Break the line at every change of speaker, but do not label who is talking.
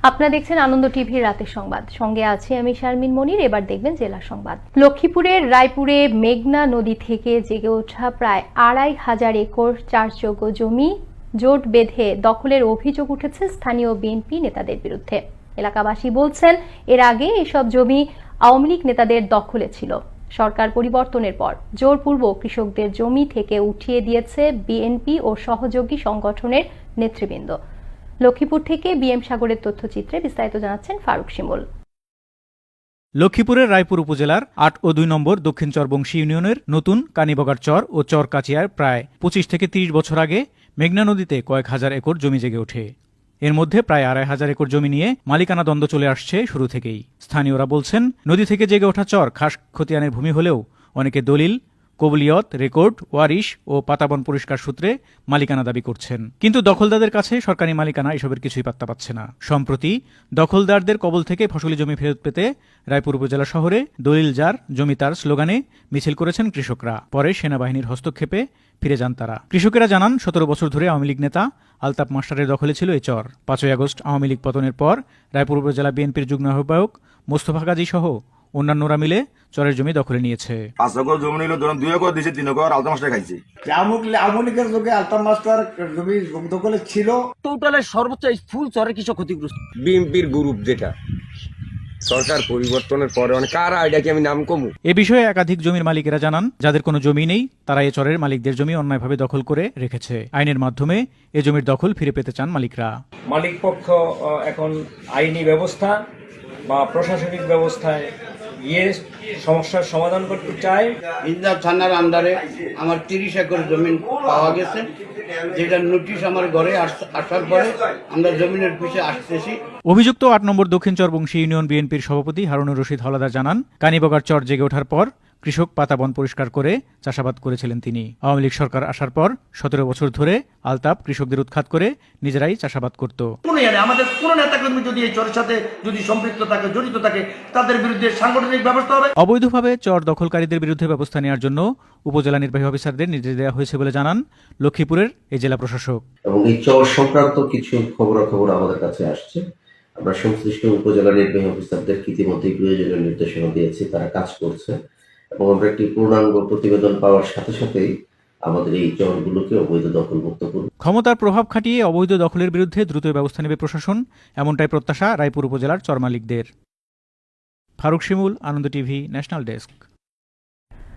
আপনারা দেখছেন আনন্দ টিভির রাতের সংবাদ, সঙ্গে আছে আমি শারমিন মনির। এবার দেখবেন জেলা সংবাদ। লক্ষ্মীপুরের রায়পুরে মেঘনা নদী থেকে জেগে ওঠা প্রায় ২৫০০ একর চাষযোগ্য জমি জোট বেঁধে দখলের অভিযোগ উঠেছে স্থানীয় বিএনপি নেতাদের বিরুদ্ধে। এলাকাবাসী বলছেন, এর আগে এসব জমি আওয়ামী লীগ নেতাদের দখলে ছিল। সরকার পরিবর্তনের পর জোরপূর্বক কৃষকদের জমি থেকে উঠিয়ে দিয়েছে বিএনপি ও সহযোগী সংগঠনের নেতৃবৃন্দ। লক্ষ্মীপুর থেকে বিএম সাগরের তথ্যচিত্রে বিস্তারিত জানাচ্ছেন ফারুক শিমুল।
লক্ষ্মীপুরের রায়পুর উপজেলার ৮ ও ২ নম্বর দক্ষিণ চরবংশী ইউনিয়নের নতুন কানিবগার চর ও চর কাচিয়ার প্রায় ২৫ থেকে ৩০ বছর আগে মেঘনা নদীতে কয়েক হাজার একর জমি জেগে ওঠে। এর মধ্যে প্রায় ২৫০০ একর জমি নিয়ে মালিকানা দ্বন্দ্ব চলে আসছে শুরু থেকেই। স্থানীয়রা বলছেন, নদী থেকে জেগে ওঠা চর খাস খতিয়ানের ভূমি হলেও অনেকে দলিল, কবুলিয়ত, রেকর্ড, ওয়ারিশ ও পাতাবন পরিষ্কার সূত্রে মালিকানা দাবি করছেন। কিন্তু দখলদারদের কাছে সরকারি মালিকানা এসবের কিছুই পাত্তা পাচ্ছে না। সম্প্রতি দখলদারদের কবল থেকে ফসলি জমি ফেরত পেতে রায়পুর উপজেলা শহরে দলিল যার জমি তার স্লোগানে মিছিল করেছেন কৃষকরা। পরে সেনাবাহিনীর হস্তক্ষেপে ফিরে যান তারা। কৃষকেরা জানান, ১৭ বছর ধরে আওয়ামী লীগ নেতা আলতাফ মাস্টারের দখলে ছিল এই চর। ৫ই আগস্ট আওয়ামী লীগ পতনের পর রায়পুর উপজেলা বিএনপির যুগ্ম আহ্বায়ক মোস্তফা গাজী সহ অন্যান্যরা মিলে চরের জমি দখলে নিয়েছে।
৫ একর জমি নিল, ধরুন ২ একর দিয়েছে, ৩ একর আলতাফ মাস্টার খাইছে।
আওয়ামী লীগের যুগে আলতাফ মাস্টার জমি দখলে ছিল।
টোটালের সর্বোচ্চ ফুল চরের কিছু ক্ষতিগ্রস্ত।
বিএনপির গ্রুপ যেটা সরকার পরিবর্তনের পরে কারা এটাকে আমি নাম কমু।
এ বিষয়ে একাধিক জমির মালিকেরা জানান, যাদের কোনো জমি নেই তারা এ চরের মালিকদের জমি অন্যায়ভাবে দখল করে রেখেছে। আইনের মাধ্যমে এ জমির দখল ফিরে পেতে চান মালিকরা।
মালিক পক্ষ এখন আইনি ব্যবস্থা বা প্রশাসনিক ব্যবস্থায় সমস্যার সমাধান করতে চায়।
ইন্দার থানার আন্ডারে আমার ৩০ একর জমি পাওয়া গেছে, যেটা নোটিশ আমার ঘরে আসার পরে আমরা জমিনের পিছে আসতেছি।
অভিযুক্ত ৮ নম্বর দক্ষিণ চরবংশী ইউনিয়ন বিএনপির সভাপতি হারুনুর রশিদ হলাদার জানান, কানিবগার চর জেগে ওঠার পর কৃষক পাতাবন পরিষ্কার করে চাষাবাদ করেছিলেন তিনি। আওয়ামী লীগ সরকার আসার পর ১৭ বছর ধরে আলতাফ কৃষকদের উৎখাত করে নিজেরাই চাষাবাদ করত।
আমাদের কোন নেতাকর্মী যদি এই চরের সাথে যদি সম্পৃক্ত থাকে, জড়িত থাকে, তাদের বিরুদ্ধে সাংগঠনিক ব্যবস্থা হবে।
অবৈধভাবে চর দখলকারীদের বিরুদ্ধে ব্যবস্থা নেওয়ার জন্য উপজেলা নির্বাহী অফিসারদের নির্দেশ দেওয়া হয়েছে বলে জানান লক্ষ্মীপুরের এই জেলা প্রশাসক।
এবং এই চর সংক্রান্ত কিছু খবরাখবর আমাদের কাছে আসছে। আমরা সংশ্লিষ্ট উপজেলা নির্বাহী অফিসারদের ইতিমধ্যেই প্রয়োজনীয় নির্দেশনা দিয়েছি, তারা কাজ করছে এবং আমরা একটি পূর্ণাঙ্গ প্রতিবেদন পাওয়ার সাথে সাথেই আমাদের এই চরগুলোকে অবৈধ দখলমুক্ত করব।
ক্ষমতার প্রভাব খাটিয়ে অবৈধ দখলের বিরুদ্ধে দ্রুত ব্যবস্থা নেবে প্রশাসন, এমনটাই প্রত্যাশা রায়পুর উপজেলার চর মালিকদের। ফারুক শিমুল, আনন্দ টিভি, ন্যাশনাল ডেস্ক।